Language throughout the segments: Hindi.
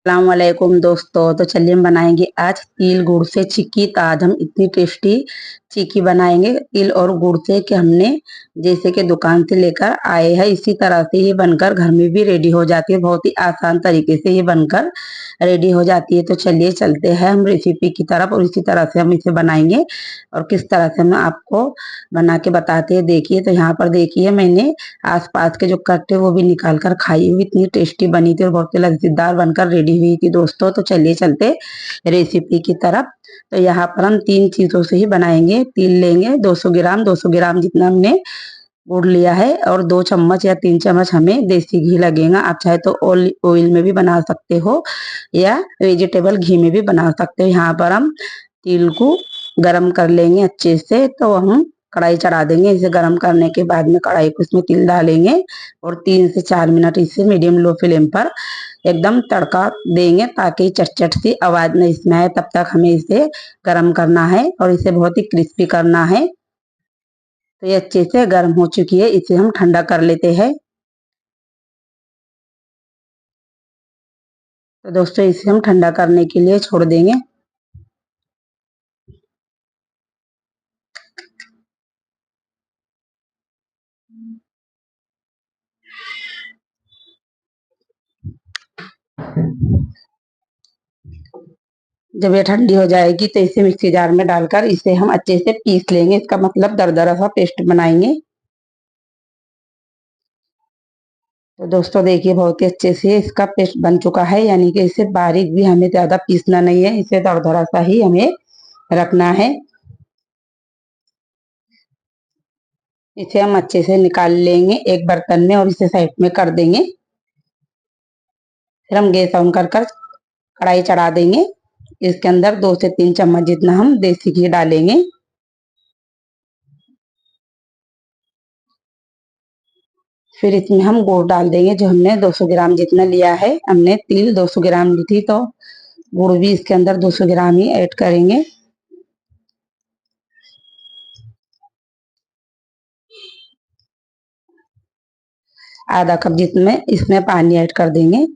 अस्सलाम वालेकुम दोस्तों। तो चलिए हम बनाएंगे आज तिल गुड़ से चिक्की। तो आज हम इतनी टेस्टी चिक्की बनाएंगे तिल और गुड़ से कि हमने जैसे कि दुकान से लेकर आए हैं इसी तरह से ये बनकर घर में भी रेडी हो जाती है। बहुत ही आसान तरीके से ये बनकर रेडी हो जाती है। तो चलिए चलते हैं हम रेसिपी की तरफ और इसी तरह से हम इसे बनाएंगे और किस तरह से हम आपको बना के बताते हैं। देखिए, तो यहाँ पर देखिए मैंने आसपास के जो कट्टे वो भी निकाल कर खाई हुई। इतनी टेस्टी बनी थी और बहुत ही लज्जेदार बनकर रेडी हुई थी दोस्तों। तो चलिए चलते रेसिपी की तरफ। तो यहाँ पर हम तीन चीजों से ही बनाएंगे। तिल लेंगे 200 ग्राम जितना हमने गुड़ लिया है और 2 चम्मच या 3 चम्मच हमें देसी घी लगेगा। आप चाहे तो ऑयल में भी बना सकते हो या वेजिटेबल घी में भी बना सकते हो। यहाँ पर हम तिल को गरम कर लेंगे अच्छे से। तो हम कढ़ाई चढ़ा देंगे। इसे गरम करने के बाद में कढ़ाई को इसमें तिल डालेंगे और 3 से 4 मिनट इसे मीडियम लो फ्लेम पर एकदम तड़का देंगे ताकि चटचट सी आवाज न इसमें आए। तब तक हमें इसे गरम करना है और इसे बहुत ही क्रिस्पी करना है। तो ये अच्छे से गर्म हो चुकी है, इसे हम ठंडा कर लेते हैं। तो दोस्तों इसे हम ठंडा करने के लिए छोड़ देंगे। जब ये ठंडी हो जाएगी तो इसे मिक्सी जार में डालकर इसे हम अच्छे से पीस लेंगे। इसका मतलब दरदरा सा पेस्ट बनाएंगे। तो दोस्तों देखिए बहुत ही अच्छे से इसका पेस्ट बन चुका है, यानी कि इसे बारीक भी हमें ज्यादा पीसना नहीं है, इसे दरदरा सा ही हमें रखना है। इसे हम अच्छे से निकाल लेंगे एक बर्तन में और इसे साइड में कर देंगे। फिर हम गैस ऑन कर कर कढ़ाई चढ़ा देंगे। इसके अंदर 2 से 3 चम्मच जितना हम देसी घी डालेंगे। फिर इसमें हम गुड़ डाल देंगे जो हमने 200 ग्राम जितना लिया है। हमने तिल 200 ग्राम ली थी तो गुड़ भी इसके अंदर 200 ग्राम ही ऐड करेंगे। आधा कप जितने इसमें पानी ऐड कर देंगे।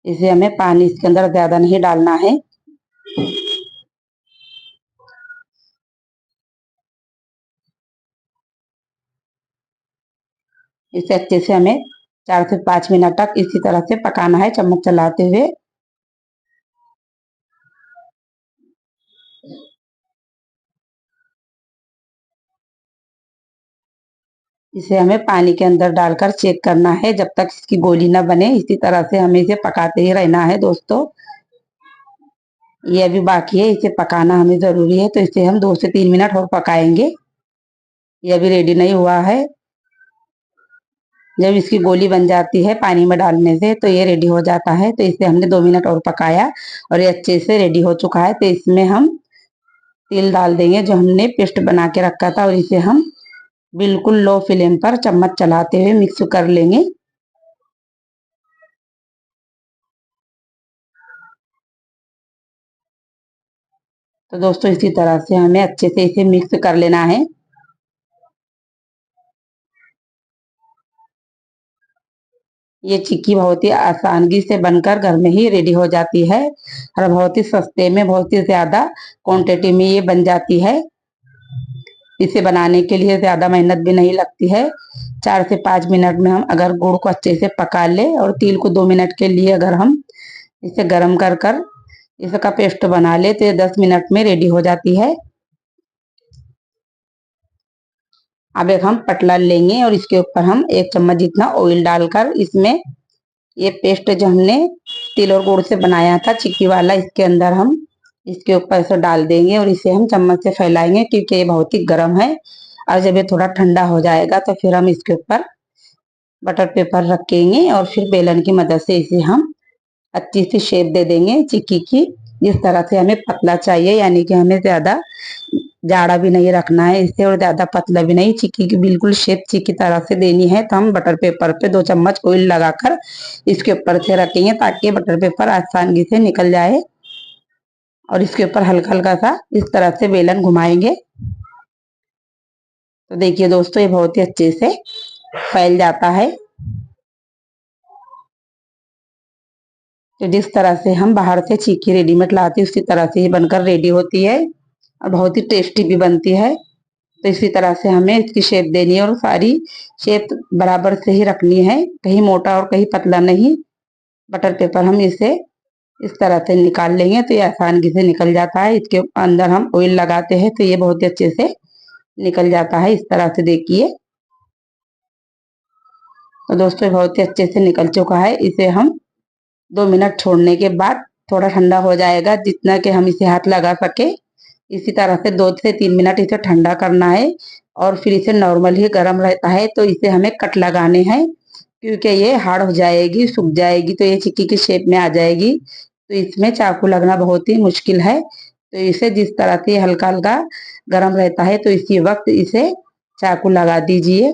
इसे हमें पानी इसके अंदर ज्यादा नहीं डालना है। इसे अच्छे से हमें 4 से 5 मिनट तक इसी तरह से पकाना है चम्मच चलाते हुए। इसे हमें पानी के अंदर डालकर चेक करना है जब तक इसकी गोली ना बने। इसी तरह से हमें इसे पकाते ही रहना है दोस्तों। ये अभी बाकी है, इसे पकाना हमें जरूरी है। तो इसे हम 2 से 3 मिनट और पकाएंगे। ये अभी रेडी नहीं हुआ है। जब इसकी गोली बन जाती है पानी में डालने से तो ये रेडी हो जाता है। तो इसे हमने 2 मिनट और पकाया और ये अच्छे से रेडी हो चुका है। तो इसमें हम तिल डाल देंगे जो हमने पेस्ट बना के रखा था और इसे हम बिल्कुल लो फ्लेम पर चम्मच चलाते हुए मिक्स कर लेंगे। तो दोस्तों इसी तरह से हमें अच्छे से इसे मिक्स कर लेना है। ये चिक्की बहुत ही आसानी से बनकर घर में ही रेडी हो जाती है और बहुत ही सस्ते में बहुत ही ज्यादा क्वांटिटी में ये बन जाती है। इसे बनाने के लिए ज्यादा मेहनत भी नहीं लगती है। 4 से 5 मिनट में हम अगर गुड़ को अच्छे से पका ले और तिल को 2 मिनट के लिए अगर हम इसे गर्म कर कर इसका पेस्ट बना ले तो ये 10 मिनट में रेडी हो जाती है। अब एक हम पटला लेंगे और इसके ऊपर हम 1 चम्मच जितना ऑयल डालकर इसमें ये पेस्ट जो हमने तिल और गुड़ से बनाया था चिक्की वाला इसके अंदर हम इसके ऊपर से डाल देंगे और इसे हम चम्मच से फैलाएंगे क्योंकि ये बहुत ही गर्म है। और जब ये थोड़ा ठंडा हो जाएगा तो फिर हम इसके ऊपर बटर पेपर रखेंगे और फिर बेलन की मदद से इसे हम अच्छी सी शेप दे देंगे चिक्की की। जिस तरह से हमें पतला चाहिए, यानी कि हमें ज्यादा जाड़ा भी नहीं रखना है इसे और ज्यादा पतला भी नहीं। चिक्की की बिल्कुल शेप चिक्की तरह से देनी है। तो हम बटर पेपर पे 2 चम्मच ऑयल लगाकर इसके ऊपर से रखेंगे ताकि बटर पेपर आसानी से निकल जाए। और इसके ऊपर हल्का हल्का सा इस तरह से बेलन घुमाएंगे। तो देखिए दोस्तों ये बहुत ही अच्छे से फैल जाता है। तो जिस तरह से हम बाहर से चीकी रेडीमेड लाते हैं उसी तरह से ये बनकर रेडी होती है और बहुत ही टेस्टी भी बनती है। तो इसी तरह से हमें इसकी शेप देनी है और सारी शेप बराबर से ही रखनी है, कहीं मोटा और कहीं पतला नहीं। बटर पेपर हम इसे इस तरह से निकाल लेंगे तो ये आसानी से निकल जाता है। इसके अंदर हम ऑयल लगाते हैं तो ये बहुत ही अच्छे से निकल जाता है। इस तरह से देखिए, तो दोस्तों बहुत ही अच्छे से निकल चुका है। इसे हम 2 मिनट छोड़ने के बाद थोड़ा ठंडा हो जाएगा, जितना कि हम इसे हाथ लगा सके। इसी तरह से 2 से 3 मिनट इसे ठंडा करना है और फिर इसे नॉर्मल ही गर्म रहता है तो इसे हमें कट लगाने हैं, क्योंकि ये हार्ड हो जाएगी, सूख जाएगी तो ये चिक्की की शेप में आ जाएगी। तो इसमें चाकू लगना बहुत ही मुश्किल है। तो इसे जिस तरह से हल्का हल्का गर्म रहता है तो इसी वक्त इसे चाकू लगा दीजिए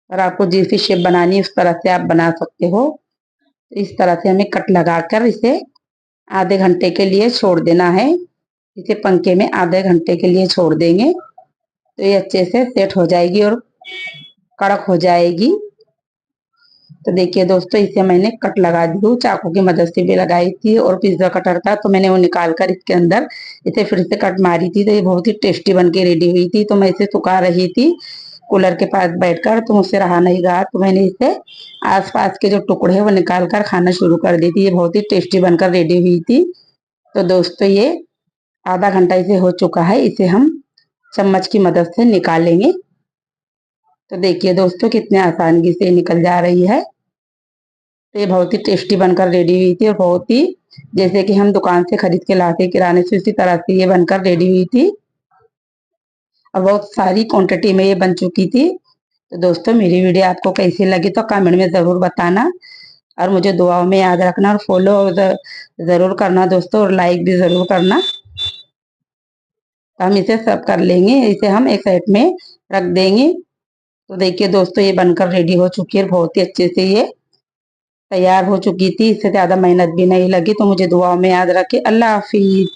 और आपको जैसी शेप बनानी है उस तरह से आप बना सकते हो। तो इस तरह से हमें कट लगाकर इसे आधे घंटे के लिए छोड़ देना है। इसे पंखे में आधे घंटे के लिए छोड़ देंगे तो ये अच्छे से सेट हो जाएगी और कड़क हो जाएगी। तो देखिए दोस्तों, इसे मैंने कट लगा दी हूँ, चाकू की मदद से भी लगाई थी और पिज्जा कटर था तो मैंने वो निकाल कर इसके अंदर इसे फिर से कट मारी थी। तो ये बहुत ही टेस्टी बन के रेडी हुई थी। तो मैं इसे सुखा रही थी कूलर के पास बैठकर, तो मुझसे रहा नहीं गया तो मैंने इसे आसपास के जो टुकड़े हैं वो निकाल कर खाना शुरू कर दी थी। ये बहुत ही टेस्टी बनकर रेडी हुई थी। तो दोस्तों ये आधा घंटा इसे हो चुका है, इसे हम चम्मच की मदद से निकालेंगे। तो देखिए दोस्तों कितने आसानी से निकल जा रही है। तो ये बहुत ही टेस्टी बनकर रेडी हुई थी और बहुत ही जैसे कि हम दुकान से खरीद के लाते किराने से उसी तरह से ये बनकर रेडी हुई थी और बहुत सारी क्वांटिटी में ये बन चुकी थी। तो दोस्तों मेरी वीडियो आपको कैसी लगी तो कमेंट में ज़रूर बताना और मुझे दुआओं में याद रखना और फॉलो ज़रूर करना दोस्तों और लाइक भी ज़रूर करना। तो हम इसे सर्व कर लेंगे, इसे हम एक साइड में रख देंगे। तो देखिए दोस्तों ये बनकर रेडी हो चुकी है, बहुत ही अच्छे से ये तैयार हो चुकी थी। इससे ज़्यादा मेहनत भी नहीं लगी। तो मुझे दुआओं में याद रखें। अल्लाह हाफिज।